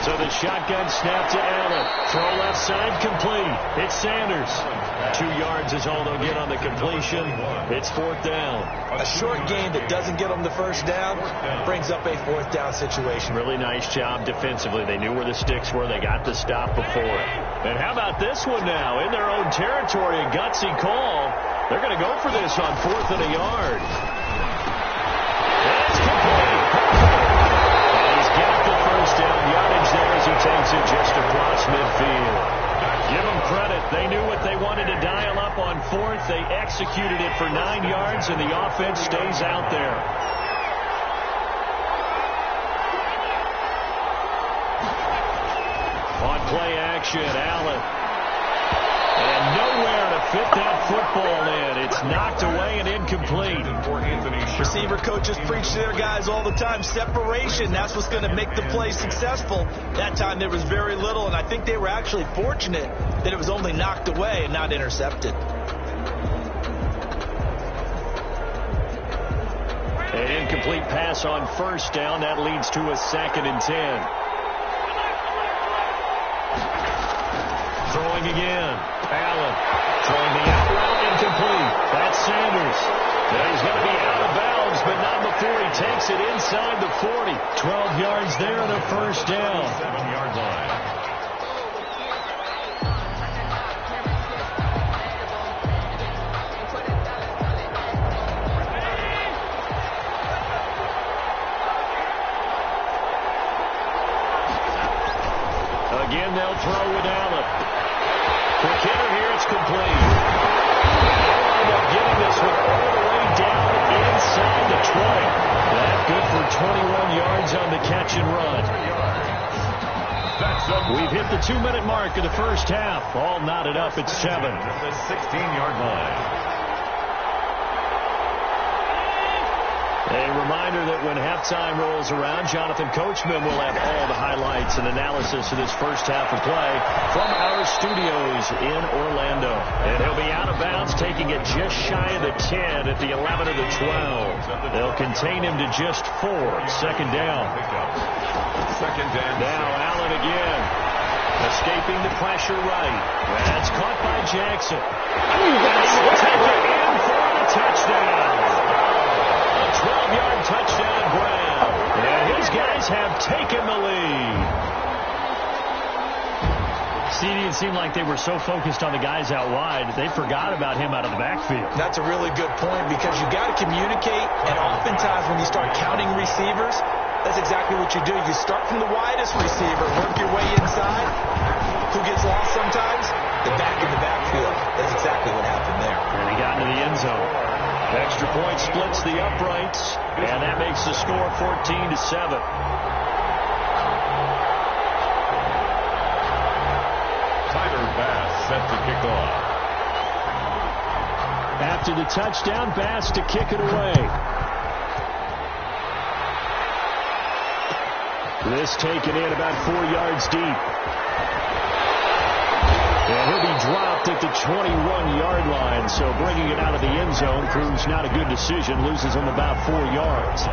So the shotgun snap to Allen. Throw left side complete. It's Sanders. 2 yards is all they'll get on the completion. It's 4th down. A short game that doesn't get them the first down brings up a 4th down situation. Really nice job defensively. They knew where the sticks were. They got the stop before it. And how about this one now? In their own territory, a gutsy call. They're going to go for this on 4th and a yard. It's complete. And he's got the first down yardage there as he takes it just across midfield. Give them credit. They knew what they wanted to dial up on 4th. They executed it for 9 yards, and the offense stays out there. On play action, Allen. And nowhere to fit that football in. It's knocked away and incomplete. Receiver coaches preach to their guys all the time. Separation, that's what's going to make the play successful. That time there was very little, and I think they were actually fortunate that it was only knocked away and not intercepted. An incomplete pass on 1st down. That leads to a 2nd and 10. Throwing again. Allen throwing the out route, incomplete. That's Sanders. And he's going to be out of bounds, but not before he takes it inside the 40. 12 yards there and a first down. 7-yard line. run. We've hit the 2-minute mark of the first half. All knotted up at 7. At the 16-yard line. A reminder that when halftime rolls around, Jonathan Coachman will have all the highlights and analysis of this first half of play from our studios in Orlando. And he'll be out of bounds, taking it just shy of the 10 at the 11 of the 12. They'll contain him to just 4. Second down. Second down. Now Allen again. Escaping the pressure right. That's caught by Jackson. And he will take it in for the touchdown. 12-yard touchdown Brown. And his guys have taken the lead. CD, it seemed like they were so focused on the guys out wide, they forgot about him out of the backfield. That's a really good point because you got to communicate, and oftentimes when you start counting receivers, that's exactly what you do. You start from the widest receiver, work your way inside. Who gets lost sometimes? The back in the backfield. That's exactly what happened there. And he got into the end zone. Extra point splits the uprights, and that makes the score 14-7. Tyler Bass set to kick off. After the touchdown, Bass to kick it away. This taken in about 4 yards deep. And he'll be dropped at the 21-yard line, so bringing it out of the end zone proves not a good decision. Loses him about 4 yards.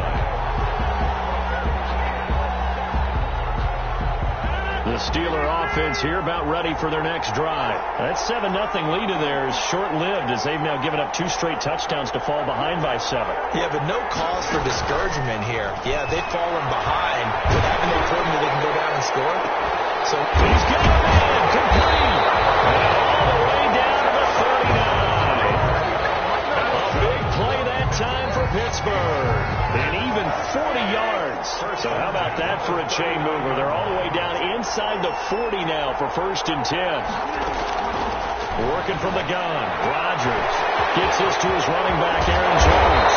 The Steeler offense here about ready for their next drive. That 7-0 lead of theirs short-lived as they've now given up 2 straight touchdowns to fall behind by 7. Yeah, but no cause for discouragement here. Yeah, they've fallen behind, but haven't they proven that they can go down and score? So he's got a man complete. And all the way down to the 39. A big play that time for Pittsburgh. And even 40 yards. So how about that for a chain mover? They're all the way down inside the 40 now for 1st and 10. Working from the gun. Rodgers gets this to his running back, Aaron Jones.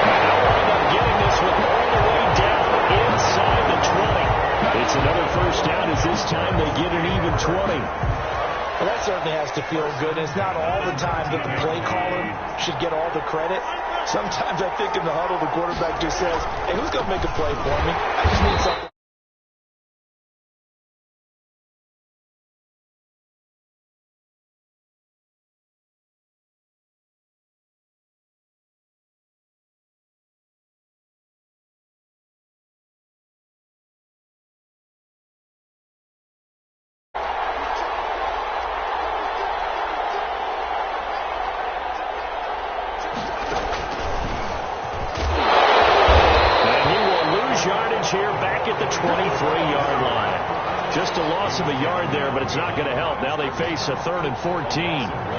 And they'll wind up getting this one all the way down inside the 20. It's another first down as this time they get an even 20. Well, that certainly has to feel good. It's not all the time that the play caller should get all the credit. Sometimes I think in the huddle, the quarterback just says, hey, who's going to make a play for me? I just need something. Here back at the 23-yard line. Just a loss of a yard there, but it's not going to help. Now they face a 3rd and 14.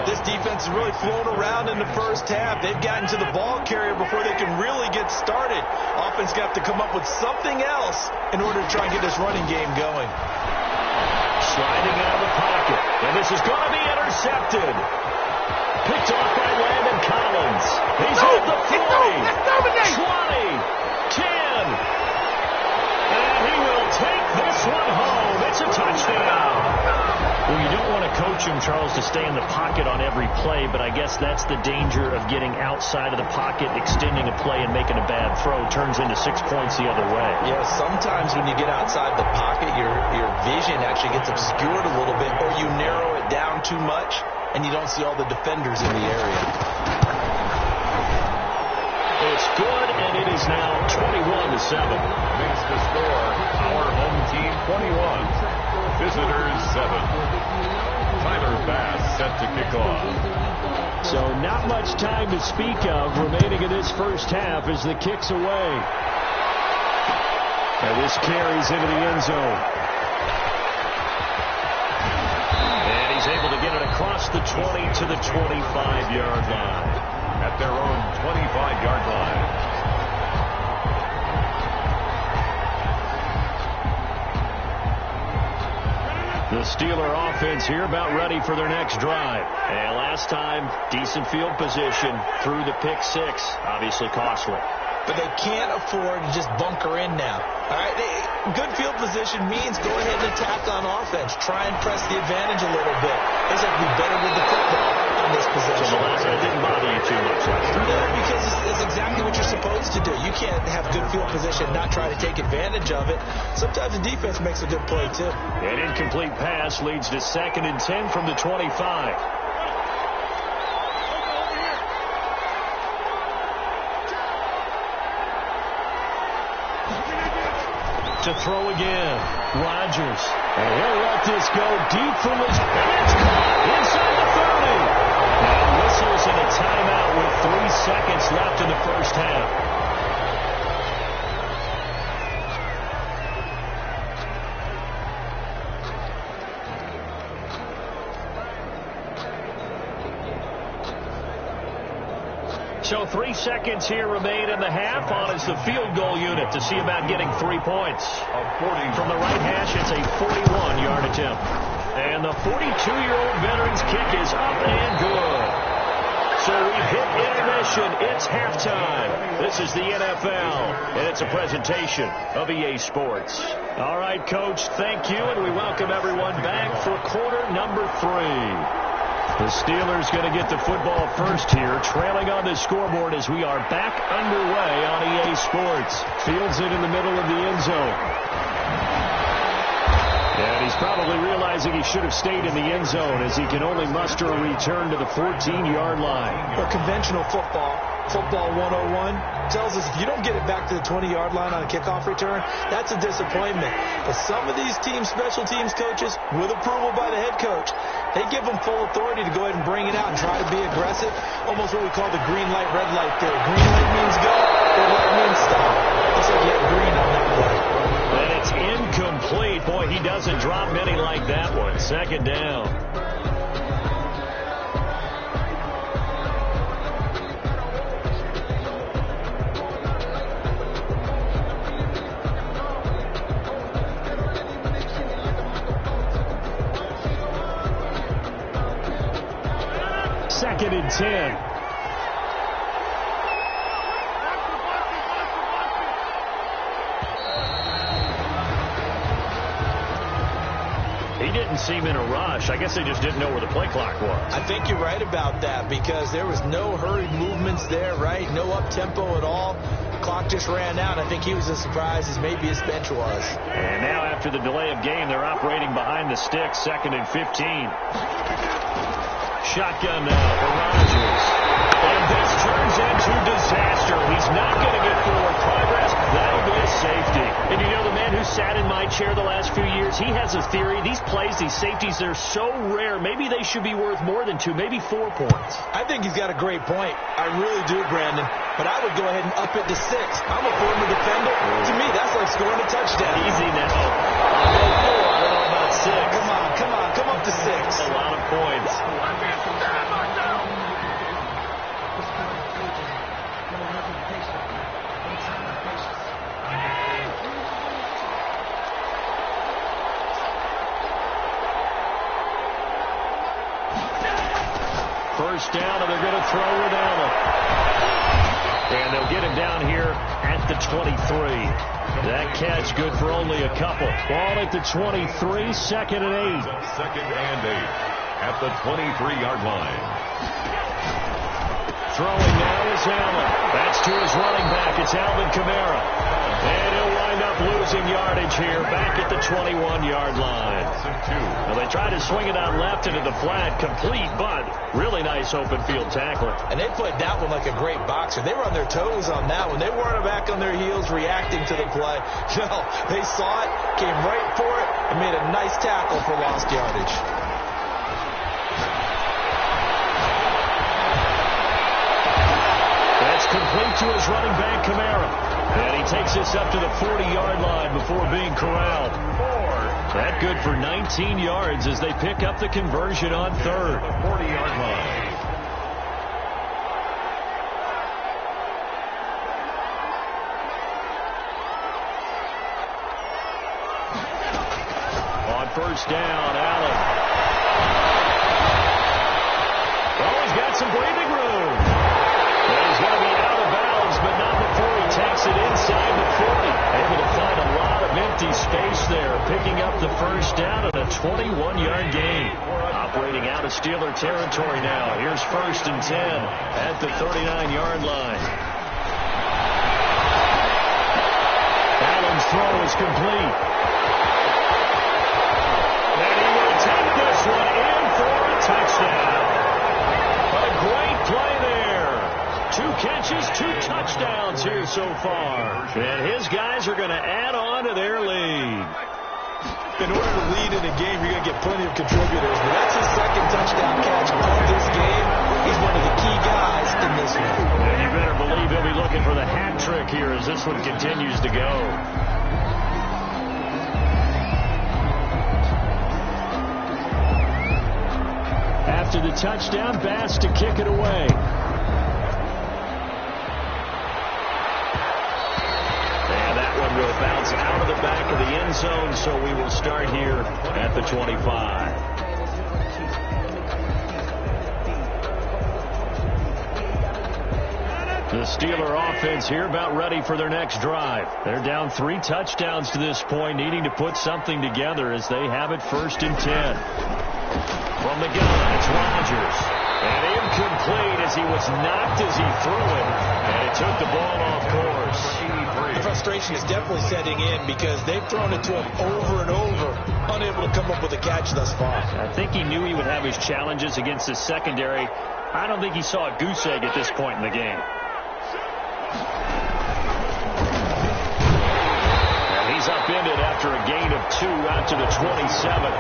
This defense has really flown around in the first half. They've gotten to the ball carrier before they can really get started. Offense got to come up with something else in order to try and get this running game going. Sliding out of the pocket. And this is going to be intercepted. Picked off by Landon Collins. He's at the 40. 20. 10. And he will take this one home. It's a touchdown. Well, you don't want to coach him, Charles, to stay in the pocket on every play, but I guess that's the danger of getting outside of the pocket, extending a play, and making a bad throw. Turns into 6 points the other way. Yeah, sometimes when you get outside the pocket, your vision actually gets obscured a little bit, or you narrow it down too much, and you don't see all the defenders in the area. It's good, and it is now 21-7. Makes the score our home team 21, visitors 7. Tyler Bass set to kick off. So not much time to speak of remaining in this first half as the kick's away. And this carries into the end zone. And he's able to get it across the 20 to the 25-yard line. At their own 25-yard line. The Steeler offense here about ready for their next drive. And last time, decent field position through the pick 6. Obviously costly. but they can't afford to just bunker in now. All right, good field position means go ahead and attack on offense. Try and press the advantage a little bit. They just have to be better with the football on this possession. So the last one didn't bother you too much last time. No, because it's exactly what you're supposed to do. You can't have good field position and not try to take advantage of it. Sometimes the defense makes a good play, too. An incomplete pass leads to 2nd and 10 from the 25. To throw again, Rodgers. And he'll let this go deep from his... And it's caught inside the 30. And whistles and a timeout with 3 seconds left in the first half. So 3 seconds here remain in the half. On is the field goal unit to see about getting 3 points. From the right hash, it's a 41-yard attempt. And the 42-year-old veteran's kick is up and good. So we've hit intermission. It's halftime. This is the NFL, and it's a presentation of EA Sports. All right, Coach, thank you, and we welcome everyone back for quarter number 3. The Steelers going to get the football first here, trailing on the scoreboard as we are back underway on EA Sports. Fields it in the middle of the end zone. And he's probably realizing he should have stayed in the end zone as he can only muster a return to the 14-yard line. But conventional football 101, tells us if you don't get it back to the 20-yard line on a kickoff return, that's a disappointment. But some of these special teams coaches, with approval by the head coach, they give them full authority to go ahead and bring it out and try to be aggressive. Almost what we call the green light, red light theory. Green light means go, red light means stop. Looks like you had green on that play. And it's incomplete. Boy, he doesn't drop many like that one. 2nd down. Second and 10. He didn't seem in a rush. I guess they just didn't know where the play clock was. I think you're right about that because there was no hurried movements there, right? No up-tempo at all. Clock just ran out. I think he was as surprised as maybe his bench was. And now after the delay of game, they're operating behind the sticks. 2nd and 15. Shotgun now for Rodgers. And this turns into disaster. He's not going to get forward progress. That'll be a safety. And you know, the man who sat in my chair the last few years, he has a theory. These plays, these safeties, they're so rare. Maybe they should be worth more than 2, maybe 4 points. I think he's got a great point. I really do, Brandon. But I would go ahead and up it to 6. I'm a former defender. To me, that's like scoring a touchdown. Easy now. I'll go 4. I don't know about 6. Come up to 6. A lot of points. First down, and they're going to throw with Allen. And they'll get him down here at the 23. That catch good for only a couple. Ball at the 23, 2nd and 8. 2nd and 8 at the 23-yard line. Throwing now is Allen. That's to his running back. It's Alvin Kamara. And he'll wind up losing yardage here back at the 21-yard line. Well, they tried to swing it out left into the flat, complete, but really nice open field tackling. And they played that one like a great boxer. They were on their toes on that one. They weren't back on their heels reacting to the play. No, they saw it, came right for it, and made a nice tackle for lost yardage. That's complete to his running back, Kamara. And he takes this up to the 40-yard line before being corralled. That good for 19 yards as they pick up the conversion on 3rd. 40-yard line. On first down, Allen. Oh, he's got some breathing room. And he's going to be out of bounds, but not before he 21-yard gain. Operating out of Steeler territory now. Here's 1st and 10 at the 39-yard line. Allen's throw is complete. And he will take this one in for a touchdown. A great play there. 2 catches, 2 touchdowns here so far. And his guys are going to add on to their lead. In order to lead in a game, you're going to get plenty of contributors. But that's his 2nd touchdown catch of this game. He's one of the key guys in this one. And you better believe he'll be looking for the hat trick here as this one continues to go. After the touchdown, Bass to kick it away. And that one will bounce out of the back of the end zone, so we will start here at the 25. The Steeler offense here about ready for their next drive. They're down 3 touchdowns to this point, needing to put something together as they have it 1st and 10. From the gun, it's Rodgers. And incomplete as he was knocked as he threw it. And it took the ball off course. The frustration is definitely setting in because they've thrown it to him over and over, unable to come up with a catch thus far. I think he knew he would have his challenges against his secondary. I don't think he saw a goose egg at this point in the game. And he's upended after a gain of 2 out to the 27.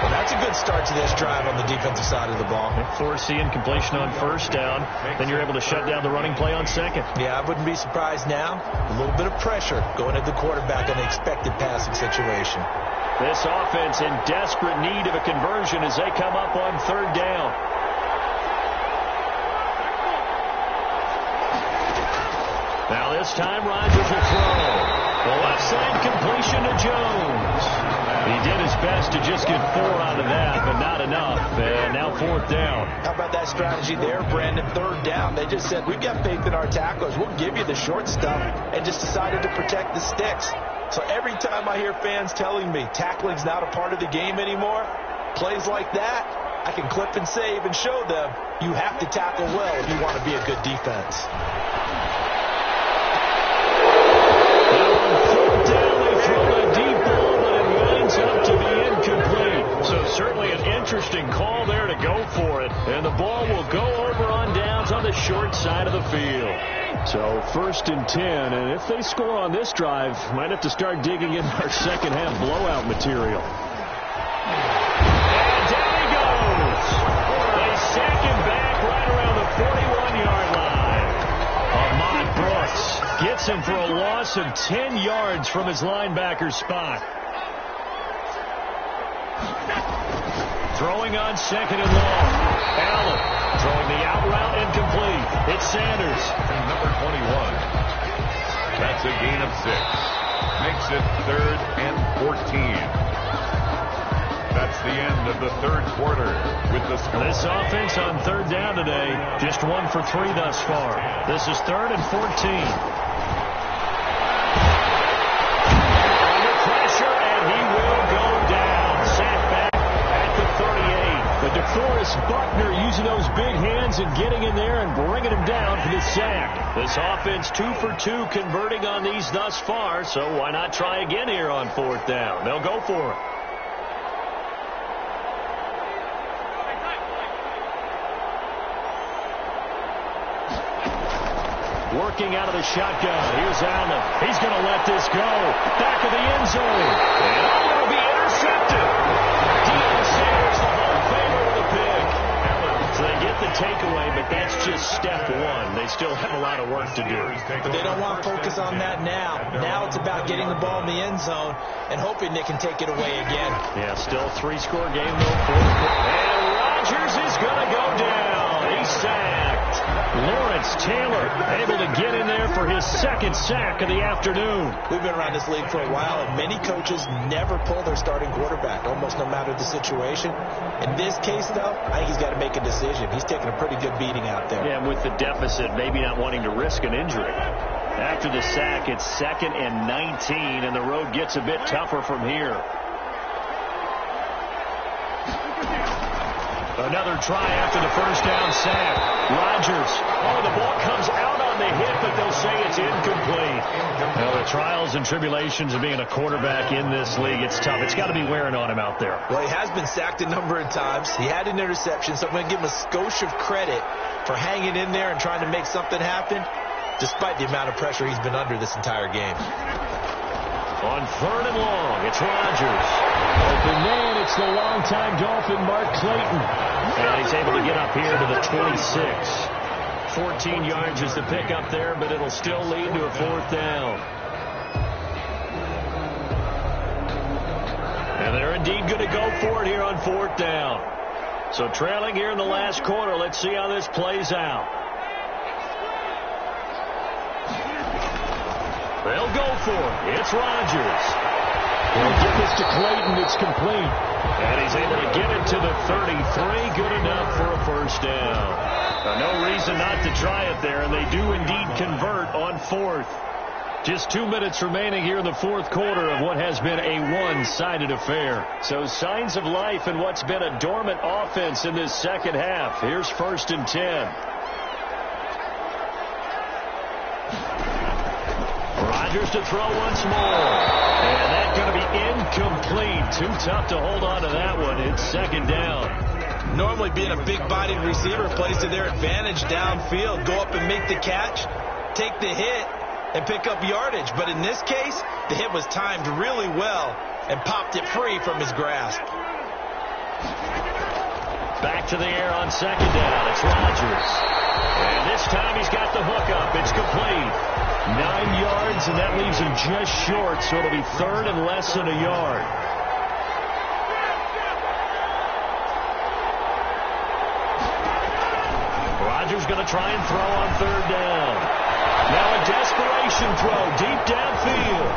Well, that's a good start to this drive on the defensive side of the ball. Force the incompletion on 1st down. Then you're able to shut down the running play on 2nd. Yeah, I wouldn't be surprised now. A little bit of pressure going at the quarterback on the expected passing situation. This offense in desperate need of a conversion as they come up on 3rd down. Now this time Rodgers will throw. The left side completion to Jones. He did his best to just get 4 out of that, but not enough. And now 4th down. How about that strategy there, Brandon? 3rd down. They just said, we've got faith in our tacklers. We'll give you the short stuff, and just decided to protect the sticks. So every time I hear fans telling me tackling's not a part of the game anymore, plays like that, I can clip and save and show them you have to tackle well if you want to be a good defense. Up to be incomplete. So certainly an interesting call there to go for it. And the ball will go over on downs on the short side of the field. So 1st and 10. And if they score on this drive, might have to start digging in our 2nd half blowout material. And down he goes. They sack him back right around the 41-yard line. Ahmad Brooks gets him for a loss of 10 yards from his linebacker spot. Throwing on 2nd and long. Allen throwing the out route incomplete. It's Sanders. And number 21. That's a gain of 6. Makes it 3rd and 14. That's the end of the 3rd quarter with the score. This offense on 3rd down today, just 1 for 3 thus far. This is 3rd and 14. Under pressure, and he will go down. Sacked back. 38. But DeForest Buckner using those big hands and getting in there and bringing him down for the sack. This offense 2 for 2 converting on these thus far, so why not try again here on 4th down? They'll go for it. Working out of the shotgun. Here's Allen. He's going to let this go. Back of the end zone. And it will be intercepted. Sanders, the Hall of Famer with a pick. So they get the takeaway, but that's just step 1. They still have a lot of work to do. But they don't want to focus on that now. Now it's about getting the ball in the end zone and hoping they can take it away again. Yeah, still 3-score game, though. And Rodgers is going to go down. He's sacked. Lawrence Taylor able to get in there for his 2nd sack of the afternoon. We've been around this league for a while, and many coaches never pull their starting quarterback, almost no matter the situation. In this case, though, I think he's got to make a decision. He's taking a pretty good beating out there. Yeah, and with the deficit, maybe not wanting to risk an injury. After the sack, it's 2nd and 19, and the road gets a bit tougher from here. Another try after the first down sack. Rodgers. Oh, the ball comes out on the hit, but they'll say it's incomplete. Well, the trials and tribulations of being a quarterback in this league, it's tough. It's got to be wearing on him out there. Well, he has been sacked a number of times. He had an interception, so I'm going to give him a skosh of credit for hanging in there and trying to make something happen, despite the amount of pressure he's been under this entire game. On 3rd and long, it's Rodgers. Open man, it's the longtime Dolphin, Mark Clayton. And he's able to get up here to the 26. 14 yards is the pick up there, but it'll still lead to a 4th down. And they're indeed going to go for it here on 4th down. So trailing here in the last quarter, let's see how this plays out. They'll go for it. It's Rodgers. They'll give this to Clayton. It's complete. And he's able to get it to the 33. Good enough for a 1st down. No reason not to try it there, and they do indeed convert on 4th. Just 2 minutes remaining here in the 4th quarter of what has been a one-sided affair. So signs of life in what's been a dormant offense in this second half. Here's 1st and 10. Rodgers to throw once more. And that's going to be incomplete. Too tough to hold on to that one. It's 2nd down. Normally being a big-bodied receiver plays to their advantage downfield. Go up and make the catch, take the hit, and pick up yardage. But in this case, the hit was timed really well and popped it free from his grasp. Back to the air on 2nd down. It's Rodgers. And this time he's got the hook up. It's complete. 9 yards, and that leaves him just short, so it'll be 3rd and less than a yard. Rodgers going to try and throw on 3rd down. Now a desperation throw deep downfield.